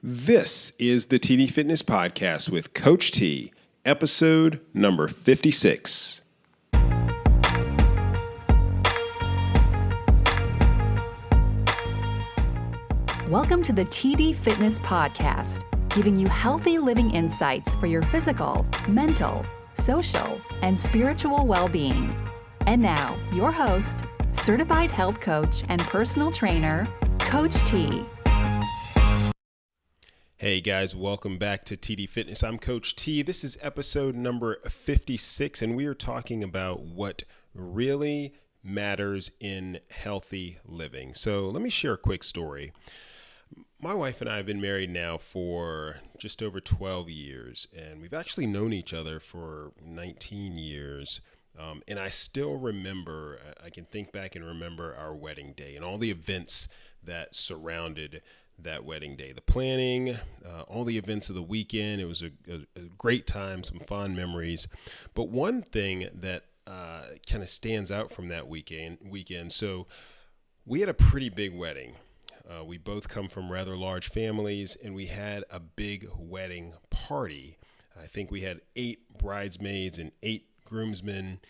This is the TD Fitness Podcast with Coach T, episode number 56. Welcome to the TD Fitness Podcast, giving you healthy living insights for your physical, mental, social, and spiritual well-being. And now, your host, certified health coach and personal trainer, Coach T. Hey guys, welcome back to TD Fitness. I'm Coach T. This is episode number 56, and we are talking about what really matters in healthy living. So let me share a quick story. My wife and I have been married now for just over 12 years, and we've actually known each other for 19 years. And I still remember, I can think back and remember our wedding day and all the events that surrounded that wedding day, the planning, all the events of the weekend. It was a great time, some fond memories. But one thing that kind of stands out from that weekend, so we had a pretty big wedding. We both come from rather large families, and we had a big wedding party. I think we had 8 bridesmaids and 8 groomsmen.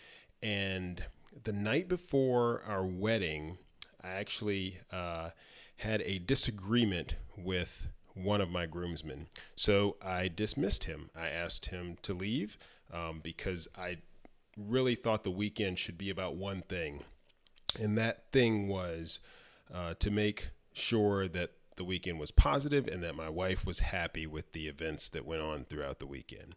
And the night before our wedding, I actually had a disagreement with one of my groomsmen. So I dismissed him. I asked him to leave because I really thought the weekend should be about one thing. And that thing was to make sure that the weekend was positive and that my wife was happy with the events that went on throughout the weekend.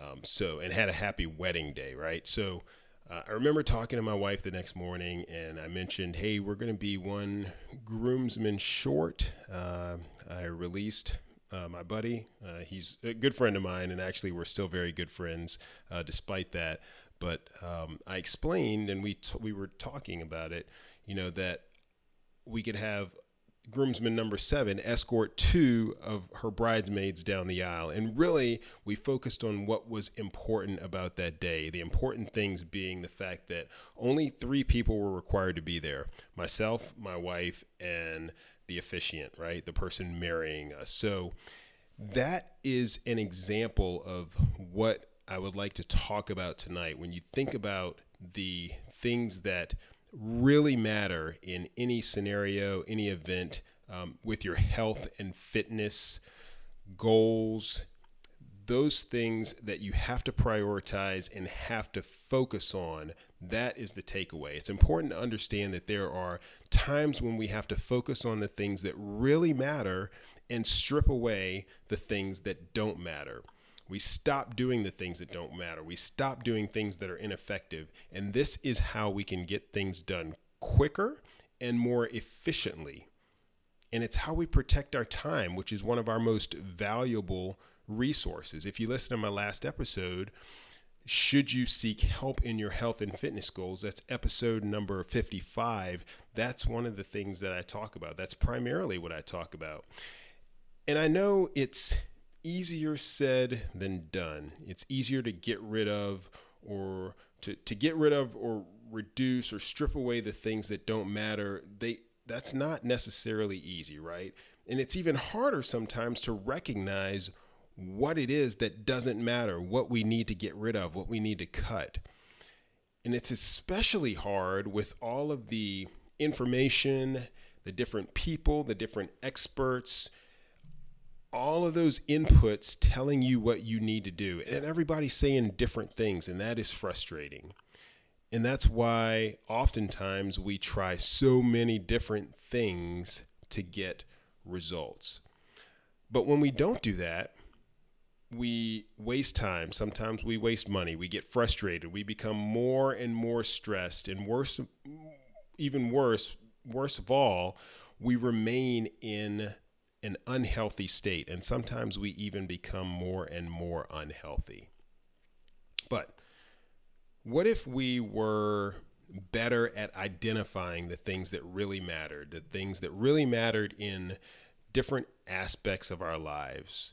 And had a happy wedding day, right? So I remember talking to my wife the next morning, and I mentioned, hey, we're going to be one groomsman short. I released my buddy. He's a good friend of mine, and actually we're still very good friends despite that. But I explained, and we were talking about it, that we could have groomsman number 7 escort 2 of her bridesmaids down the aisle. And really, we focused on what was important about that day. The important things being the fact that only 3 people were required to be there: myself, my wife, and the officiant, right? The person marrying us. So that is an example of what I would like to talk about tonight. When you think about the things that really matter in any scenario, any event, with your health and fitness goals, those things that you have to prioritize and have to focus on, that is the takeaway. It's important to understand that there are times when we have to focus on the things that really matter and strip away the things that don't matter. We stop doing the things that don't matter. We stop doing things that are ineffective. And this is how we can get things done quicker and more efficiently. And it's how we protect our time, which is one of our most valuable resources. If you listen to my last episode, should you seek help in your health and fitness goals? That's episode number 55. That's one of the things that I talk about. That's primarily what I talk about. And I know it's easier said than done. It's easier to get rid of or to get rid of or reduce or strip away the things that don't matter. That's not necessarily easy, right? And it's even harder sometimes to recognize what it is that doesn't matter, what we need to get rid of, what we need to cut. And it's especially hard with all of the information, the different people, the different experts, all of those inputs telling you what you need to do, and everybody's saying different things, and that is frustrating. And that's why oftentimes we try so many different things to get results. But when we don't do that, we waste time. Sometimes we waste money. We get frustrated. We become more and more stressed, and worse of all, we remain in an unhealthy state, and sometimes we even become more and more unhealthy. But what if we were better at identifying the things that really mattered, the things that really mattered in different aspects of our lives?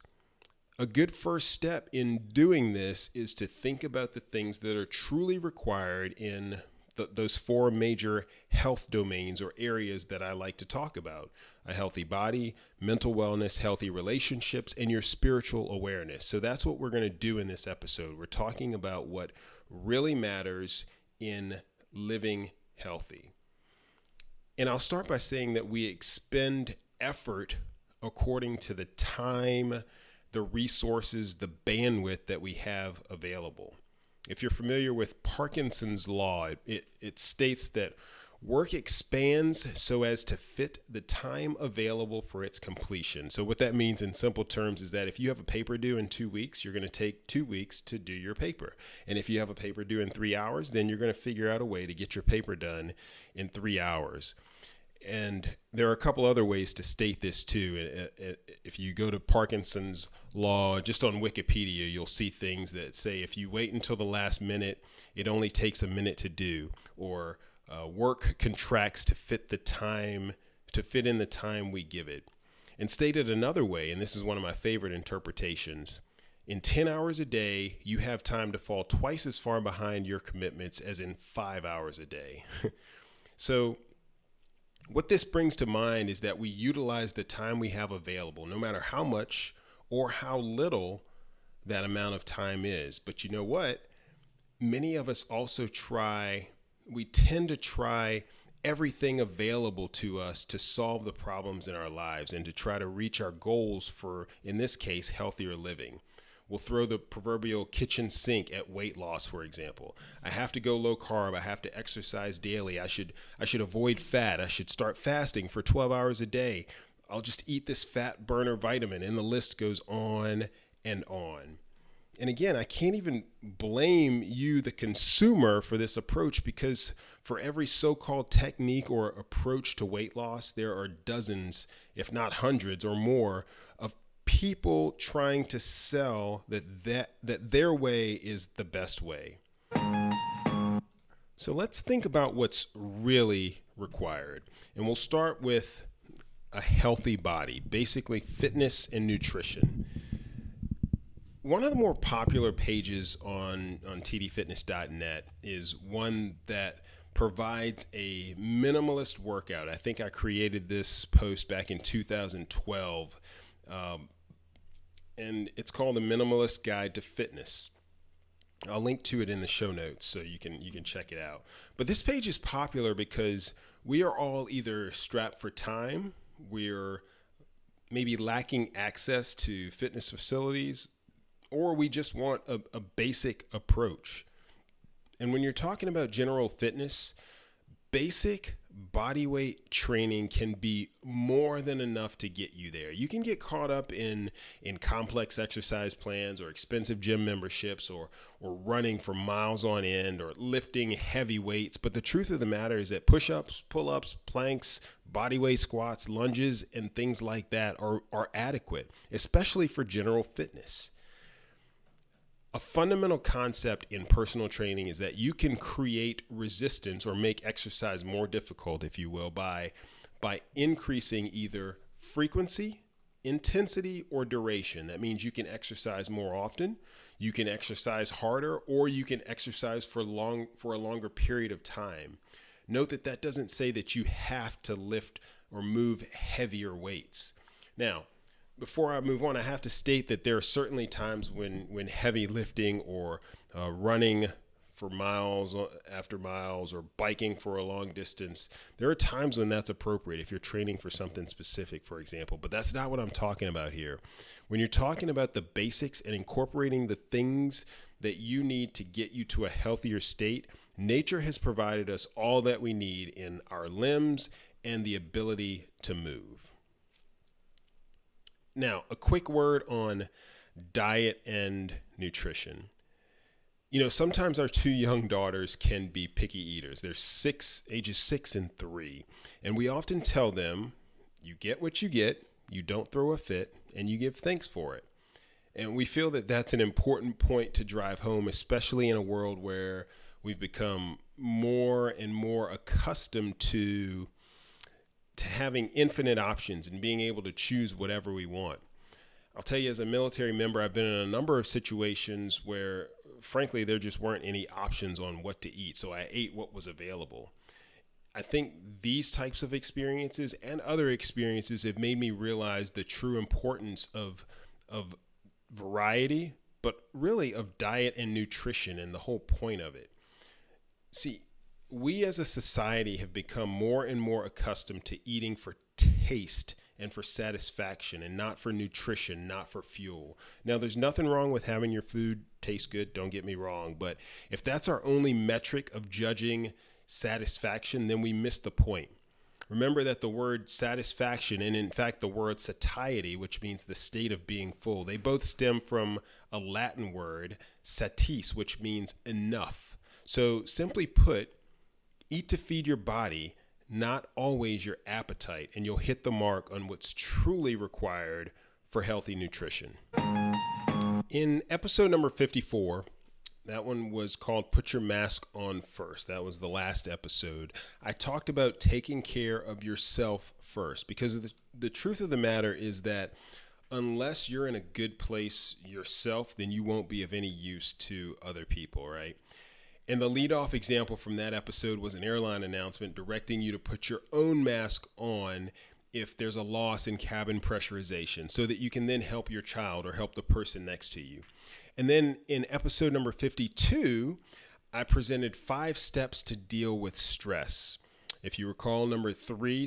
A good first step in doing this is to think about the things that are truly required in those four major health domains or areas that I like to talk about: a healthy body, mental wellness, healthy relationships, and your spiritual awareness. So that's what we're going to do in this episode. We're talking about what really matters in living healthy. And I'll start by saying that we expend effort according to the time, the resources, the bandwidth that we have available. If you're familiar with Parkinsons Law, it states that work expands so as to fit the time available for its completion. So what that means in simple terms is that if you have a paper due in 2 weeks, you're going to take 2 weeks to do your paper. And if you have a paper due in 3 hours, then you're going to figure out a way to get your paper done in 3 hours. And there are a couple other ways to state this too. If you go to Parkinson's Law, just on Wikipedia, you'll see things that say if you wait until the last minute, it only takes a minute to do, or work contracts to fit in the time we give it. And stated another way, and this is one of my favorite interpretations: in 10 hours a day, you have time to fall twice as far behind your commitments as in 5 hours a day. So what this brings to mind is that we utilize the time we have available, no matter how much or how little that amount of time is. But you know what? Many of us also we tend to try everything available to us to solve the problems in our lives and to try to reach our goals for, in this case, healthier living. We'll throw the proverbial kitchen sink at weight loss, for example. I have to go low carb. I have to exercise daily. I should avoid fat. I should start fasting for 12 hours a day. I'll just eat this fat burner vitamin, and the list goes on and on. And again, I can't even blame you, the consumer, for this approach, because for every so-called technique or approach to weight loss, there are dozens, if not hundreds or more, of people trying to sell that their way is the best way. So let's think about what's really required. And we'll start with a healthy body, basically fitness and nutrition. One of the more popular pages on tdfitness.net is one that provides a minimalist workout. I think I created this post back in 2012. And it's called The Minimalist Guide to Fitness. I'll link to it in the show notes so you can check it out. But this page is popular because we are all either strapped for time, we're maybe lacking access to fitness facilities, or we just want a basic approach. And when you're talking about general fitness, basic body weight training can be more than enough to get you there. You can get caught up in complex exercise plans or expensive gym memberships or running for miles on end or lifting heavy weights. But the truth of the matter is that push-ups, pull-ups, planks, body weight squats, lunges, and things like that are adequate, especially for general fitness. A fundamental concept in personal training is that you can create resistance or make exercise more difficult, if you will, by increasing either frequency, intensity, or duration. That means you can exercise more often, you can exercise harder, or you can exercise for a longer period of time. Note that doesn't say that you have to lift or move heavier weights. Now, before I move on, I have to state that there are certainly times when heavy lifting or running for miles after miles or biking for a long distance, there are times when that's appropriate if you're training for something specific, for example. But that's not what I'm talking about here. When you're talking about the basics and incorporating the things that you need to get you to a healthier state, nature has provided us all that we need in our limbs and the ability to move. Now, a quick word on diet and nutrition. You know, sometimes our two young daughters can be picky eaters. They're ages 6 and 3. And we often tell them, you get what you get, you don't throw a fit, and you give thanks for it. And we feel that that's an important point to drive home, especially in a world where we've become more and more accustomed to having infinite options and being able to choose whatever we want. I'll tell you, as a military member, I've been in a number of situations where, frankly, there just weren't any options on what to eat. So I ate what was available. I think these types of experiences and other experiences have made me realize the true importance of variety, but really of diet and nutrition and the whole point of it. See, we as a society have become more and more accustomed to eating for taste and for satisfaction and not for nutrition, not for fuel. Now, there's nothing wrong with having your food taste good, don't get me wrong, but if that's our only metric of judging satisfaction, then we miss the point. Remember that the word satisfaction and in fact the word satiety, which means the state of being full, they both stem from a Latin word, satis, which means enough. So simply put, eat to feed your body, not always your appetite, and you'll hit the mark on what's truly required for healthy nutrition. In episode number 54, that one was called Put Your Mask On First. That was the last episode. I talked about taking care of yourself first because the truth of the matter is that unless you're in a good place yourself, then you won't be of any use to other people, right? And the lead-off example from that episode was an airline announcement directing you to put your own mask on if there's a loss in cabin pressurization so that you can then help your child or help the person next to you. And then in episode number 52, I presented 5 steps to deal with stress. If you recall,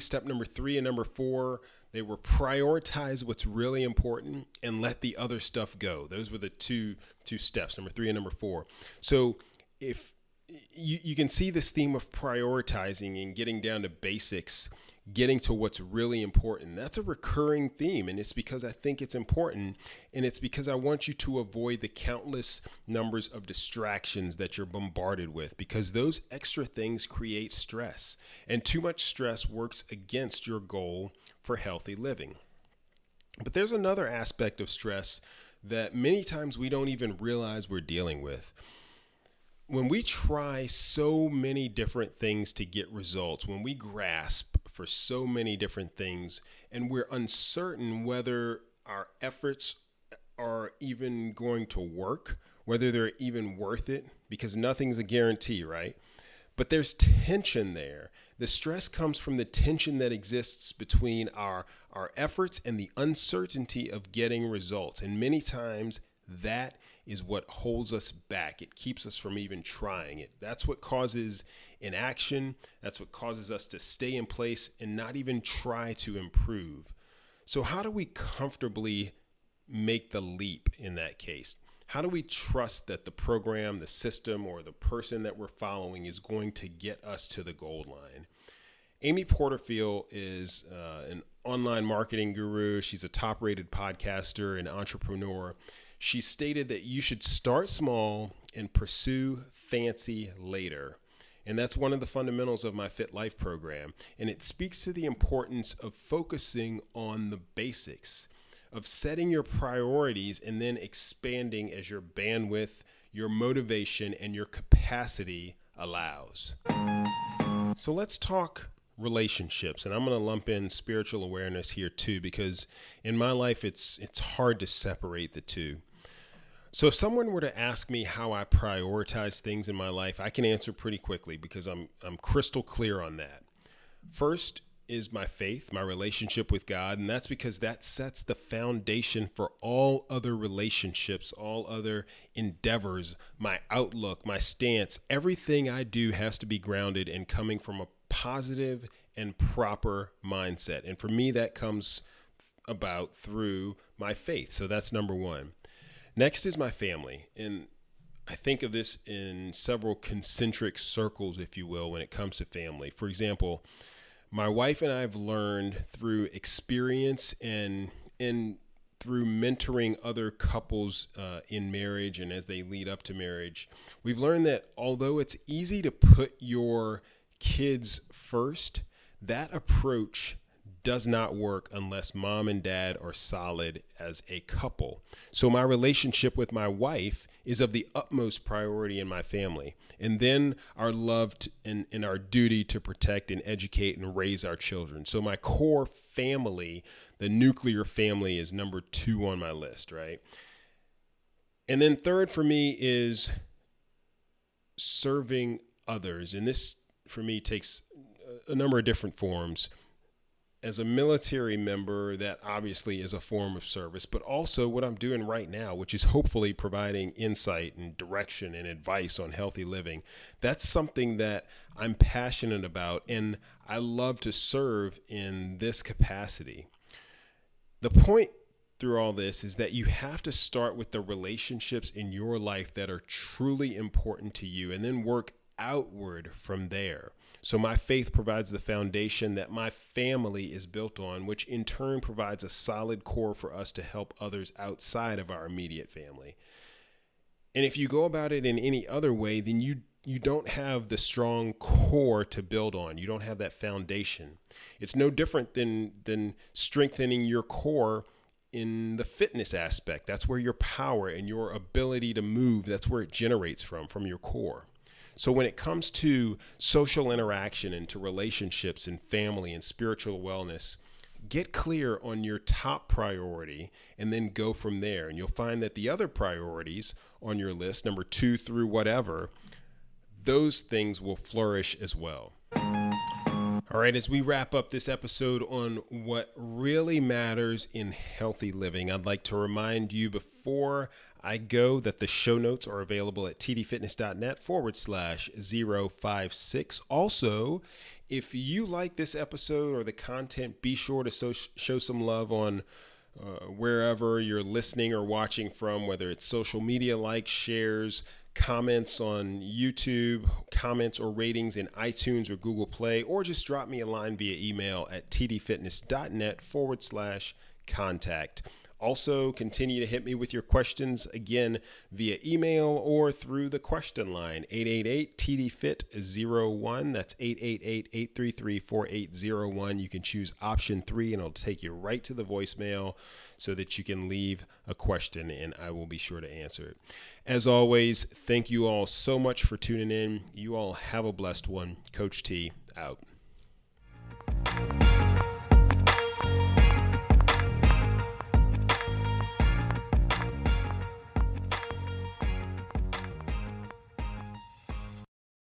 step number 3 and number 4, they were prioritize what's really important and let the other stuff go. Those were the two steps, number 3 and number 4. So if you can see this theme of prioritizing and getting down to basics, getting to what's really important. That's a recurring theme, and it's because I think it's important, and it's because I want you to avoid the countless numbers of distractions that you're bombarded with, because those extra things create stress, and too much stress works against your goal for healthy living. But there's another aspect of stress that many times we don't even realize we're dealing with. When we try so many different things to get results, when we grasp for so many different things, and we're uncertain whether our efforts are even going to work, whether they're even worth it, because nothing's a guarantee, right? But there's tension there. The stress comes from the tension that exists between our efforts and the uncertainty of getting results. And many times that is what holds us back. It keeps us from even trying it. That's what causes inaction. That's what causes us to stay in place and not even try to improve. So how do we comfortably make the leap in that case? How do we trust that the program, the system, or the person that we're following is going to get us to the goal line? Amy Porterfield is an online marketing guru. She's a top-rated podcaster and entrepreneur. She stated that you should start small and pursue fancy later. And that's one of the fundamentals of my Fit Life program. And it speaks to the importance of focusing on the basics, of setting your priorities and then expanding as your bandwidth, your motivation, and your capacity allows. So let's talk relationships, and I'm going to lump in spiritual awareness here too, because in my life it's hard to separate the two. So if someone were to ask me how I prioritize things in my life, I can answer pretty quickly because I'm crystal clear on that. First is my faith, my relationship with God, and that's because that sets the foundation for all other relationships, all other endeavors, my outlook, my stance. Everything I do has to be grounded in coming from a positive and proper mindset. And for me, that comes about through my faith. So that's number one. Next is my family. And I think of this in several concentric circles, if you will, when it comes to family. For example, my wife and I have learned through experience and through mentoring other couples in marriage and as they lead up to marriage, we've learned that although it's easy to put your kids first, that approach does not work unless mom and dad are solid as a couple. So my relationship with my wife is of the utmost priority in my family. And then our love and our duty to protect and educate and raise our children. So my core family, the nuclear family, is number 2 on my list, right? And then third for me is serving others. And this, for me, takes a number of different forms. As a military member, that obviously is a form of service, but also what I'm doing right now, which is hopefully providing insight and direction and advice on healthy living. That's something that I'm passionate about, and I love to serve in this capacity. The point through all this is that you have to start with the relationships in your life that are truly important to you, and then work outward from there. So my faith provides the foundation that my family is built on, which in turn provides a solid core for us to help others outside of our immediate family. And if you go about it in any other way, then you don't have the strong core to build on. You don't have that foundation. It's no different than strengthening your core in the fitness aspect. That's where your power and your ability to move, that's where it generates from your core. So when it comes to social interaction and to relationships and family and spiritual wellness, get clear on your top priority and then go from there. And you'll find that the other priorities on your list, number 2 through whatever, those things will flourish as well. All right, as we wrap up this episode on what really matters in healthy living, I'd like to remind you before I go that the show notes are available at tdfitness.net/056. Also, if you like this episode or the content, be sure to show some love on wherever you're listening or watching from, whether it's social media likes, shares, comments on YouTube, comments or ratings in iTunes or Google Play, or just drop me a line via email at tdfitness.net/contact. Also, continue to hit me with your questions, again, via email or through the question line, 888-TDFIT-01. That's 888-833-4801. You can choose option 3, and it'll take you right to the voicemail so that you can leave a question, and I will be sure to answer it. As always, thank you all so much for tuning in. You all have a blessed one. Coach T, out.